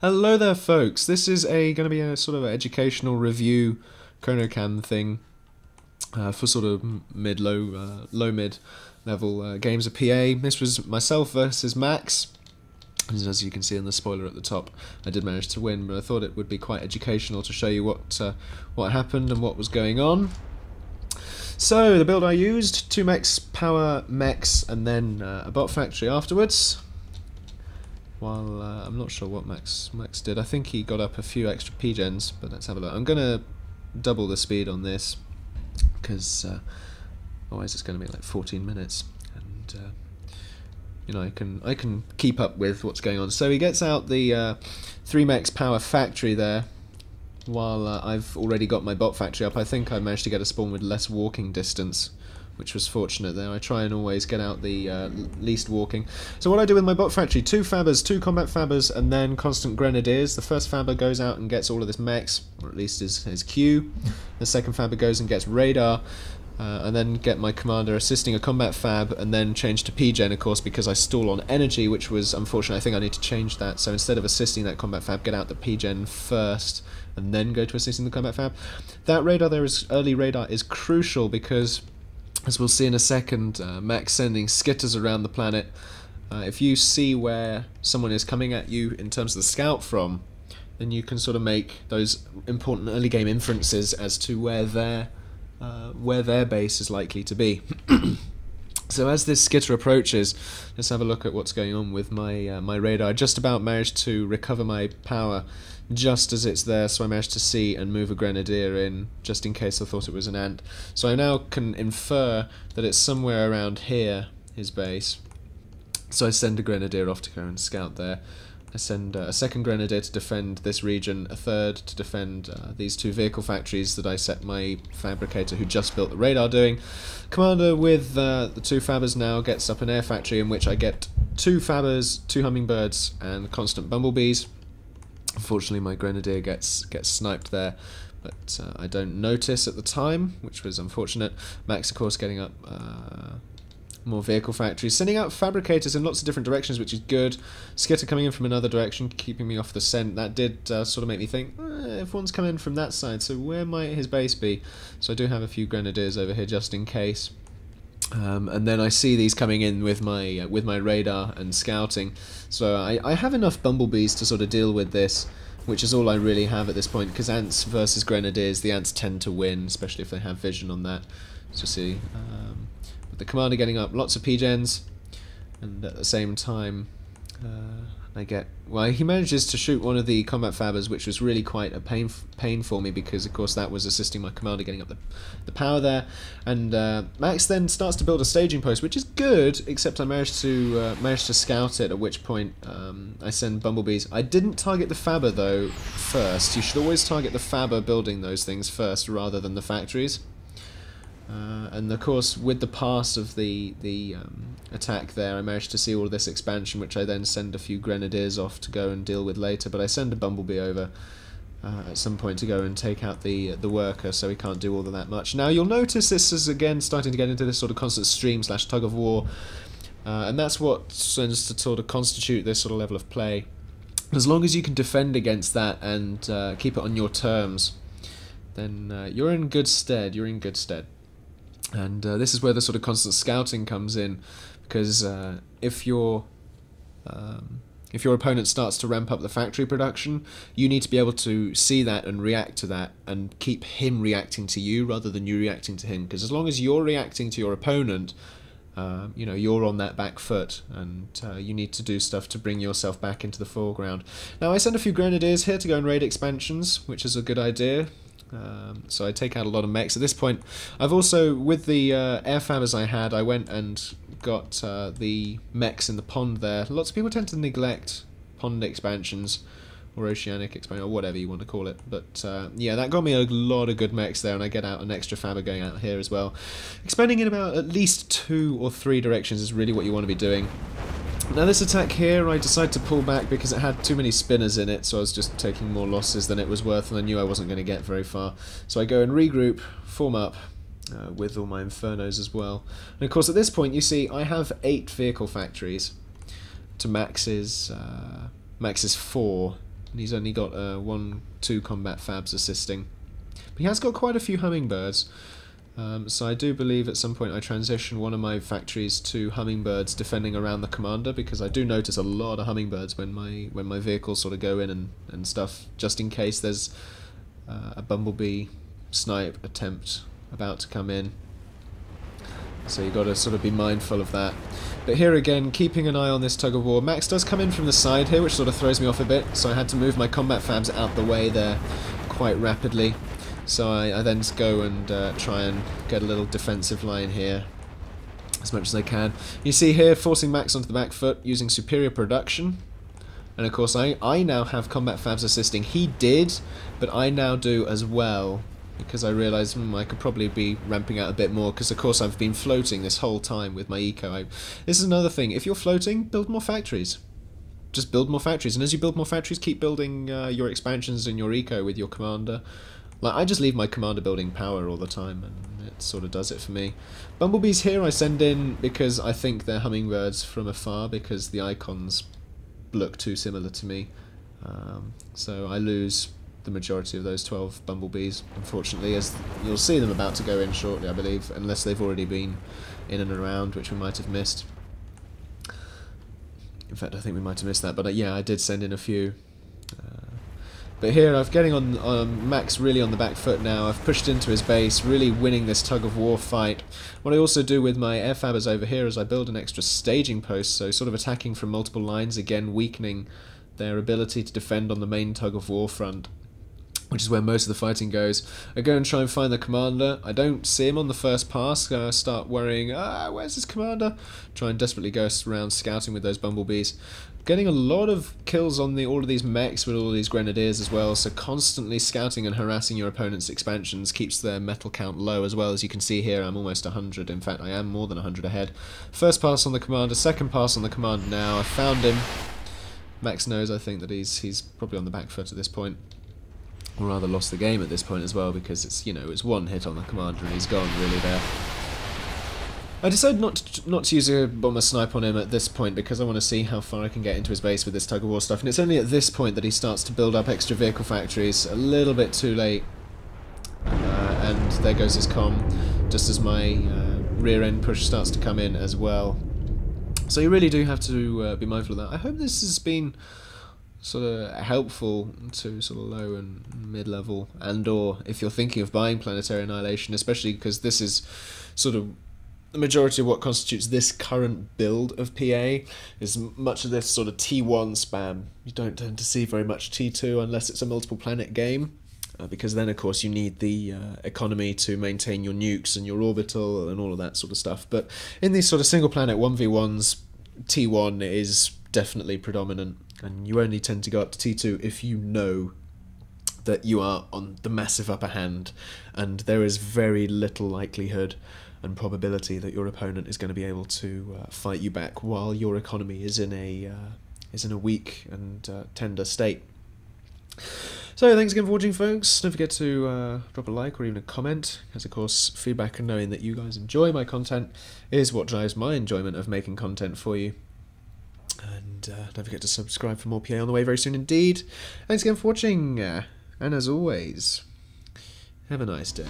Hello there, folks. This is going to be a sort of educational review chronocam thing for sort of low-mid level games of PA. This was myself versus Max. As you can see in the spoiler at the top, I did manage to win, but I thought it would be quite educational to show you what happened and what was going on. So the build I used: 2 max power mechs and then a bot factory afterwards. While I'm not sure what Max did. I think he got up a few extra P-gens, but let's have a look. I'm going to double the speed on this, because otherwise it's going to be like 14 minutes. And you know, I can keep up with what's going on. So he gets out the 3 max power factory there, while I've already got my bot factory up. I think I managed to get a spawn with less walking distance, which was fortunate there. I try and always get out the least walking. So what I do with my bot factory: 2 fabbers, 2 combat fabbers, and then constant grenadiers. The first fabber goes out and gets all of this mechs, or at least his Q. The second fabber goes and gets radar, and then get my commander assisting a combat fab, and then change to P-gen, of course, because I stall on energy, which was unfortunate. I think I need to change that. So instead of assisting that combat fab, get out the P-gen first, and then go to assisting the combat fab. That radar there, early radar, is crucial because, as we'll see in a second, Max sending skitters around the planet. If you see where someone is coming at you in terms of the scout from, then you can sort of make those important early game inferences as to where their base is likely to be. So as this skitter approaches, let's have a look at what's going on with my radar. I just about managed to recover my power just as it's there, so I managed to see and move a grenadier in, just in case I thought it was an ant. So I now can infer that it's somewhere around here, his base. So I send a grenadier off to go and scout there. I send a second grenadier to defend this region, a third to defend these 2 vehicle factories that I set my fabricator, who just built the radar, doing. Commander with the 2 fabbers now gets up an air factory in which I get 2 fabbers, 2 hummingbirds, and constant bumblebees. Unfortunately, my grenadier gets sniped there, but I don't notice at the time, which was unfortunate. Max, of course, getting up more vehicle factories, sending out fabricators in lots of different directions, which is good. Skitter coming in from another direction, keeping me off the scent. That did sort of make me think, if one's coming in from that side, so where might his base be? So I do have a few grenadiers over here just in case. And then I see these coming in with my radar and scouting, so I have enough bumblebees to sort of deal with this, which is all I really have at this point, because ants versus grenadiers, the ants tend to win, especially if they have vision on that. So see, with the commander getting up lots of P-gens, and at the same time I get, well, he manages to shoot one of the combat fabbers, which was really quite a pain for me, because of course that was assisting my commander getting up the power there. And Max then starts to build a staging post, which is good, except I managed to scout it, at which point I send bumblebees. I didn't target the fabber though first. You should always target the fabber building those things first rather than the factories. And of course, with the pass of the attack there, I managed to see all of this expansion, which I then send a few grenadiers off to go and deal with later. But I send a bumblebee over at some point to go and take out the worker, so he can't do all of that much. Now you'll notice this is again starting to get into this sort of constant stream / tug of war, and that's what tends to sort of constitute this sort of level of play. As long as you can defend against that and keep it on your terms, then you're in good stead. You're in good stead. And this is where the sort of constant scouting comes in, because if your opponent starts to ramp up the factory production, you need to be able to see that and react to that, and keep him reacting to you rather than you reacting to him. Because as long as you're reacting to your opponent, you know, you're on that back foot, and you need to do stuff to bring yourself back into the foreground. Now I send a few grenadiers here to go and raid expansions, which is a good idea. So I take out a lot of mechs. At this point, I've also, with the air fabbers I had, I went and got the mechs in the pond there. Lots of people tend to neglect pond expansions, or oceanic expansion, or whatever you want to call it. But yeah, that got me a lot of good mechs there, and I get out an extra fabber going out here as well. Expanding in about at least 2 or 3 directions is really what you want to be doing. Now this attack here, I decided to pull back because it had too many spinners in it, so I was just taking more losses than it was worth, and I knew I wasn't going to get very far. So I go and regroup, form up, with all my Infernos as well. And of course at this point you see I have 8 vehicle factories to Max's 4. and he's only got 1-2 combat fabs assisting. But he has got quite a few hummingbirds, so I do believe at some point I transition one of my factories to hummingbirds defending around the commander, because I do notice a lot of hummingbirds when my vehicles sort of go in and stuff, just in case there's a bumblebee snipe attempt about to come in. So you've got to sort of be mindful of that. But here again, keeping an eye on this tug of war. Max does come in from the side here, which sort of throws me off a bit, so I had to move my combat fabs out the way there quite rapidly. So I then go and try and get a little defensive line here as much as I can. You see here, forcing Max onto the back foot using superior production. And of course I now have combat fabs assisting. He did, but I now do as well, because I realised I could probably be ramping out a bit more, because of course I've been floating this whole time with my eco. This is another thing, if you're floating, build more factories. Just build more factories, and as you build more factories, keep building your expansions and your eco with your commander. Like, I just leave my commander building power all the time, and it sort of does it for me. Bumblebees here I send in because I think they're hummingbirds from afar, because the icons look too similar to me. So I lose the majority of those 12 bumblebees, unfortunately, as you'll see them about to go in shortly, I believe, unless they've already been in and around, which we might have missed. In fact, I think we might have missed that, but yeah, I did send in a few. But here, I'm getting on Max really on the back foot now. I've pushed into his base, really winning this tug-of-war fight. What I also do with my air fabbers over here is I build an extra staging post, so sort of attacking from multiple lines, again weakening their ability to defend on the main tug-of-war front, which is where most of the fighting goes. I go and try and find the commander. I don't see him on the first pass. I start worrying, where's his commander? Try and desperately go around scouting with those bumblebees. Getting a lot of kills on all of these mechs with all these grenadiers as well, so constantly scouting and harassing your opponent's expansions keeps their metal count low as well. As you can see here, I'm almost 100. In fact, I am more than 100 ahead. First pass on the commander, second pass on the commander now. I found him. Max knows, I think, that he's probably on the back foot at this point. Or rather lost the game at this point as well, because it's, you know, it's one hit on the commander and he's gone really there. I decided not to use a bomber snipe on him at this point, because I want to see how far I can get into his base with this tug-of-war stuff, and it's only at this point that he starts to build up extra vehicle factories, a little bit too late, and there goes his comm, just as my rear end push starts to come in as well. So you really do have to be mindful of that. I hope this has been sort of helpful to sort of low and mid-level, and or if you're thinking of buying Planetary Annihilation, especially because this is sort of the majority of what constitutes this current build of PA, is much of this sort of T1 spam. You don't tend to see very much T2 unless it's a multiple planet game, because then of course you need the economy to maintain your nukes and your orbital and all of that sort of stuff. But in these sort of single planet 1v1s, T1 is definitely predominant, and you only tend to go up to T2 if you know that you are on the massive upper hand, and there is very little likelihood and probability that your opponent is going to be able to fight you back while your economy is in a weak and tender state. So thanks again for watching, folks. Don't forget to drop a like or even a comment, because of course feedback and knowing that you guys enjoy my content is what drives my enjoyment of making content for you. And don't forget to subscribe for more PA on the way very soon indeed. Thanks again for watching, and as always, have a nice day.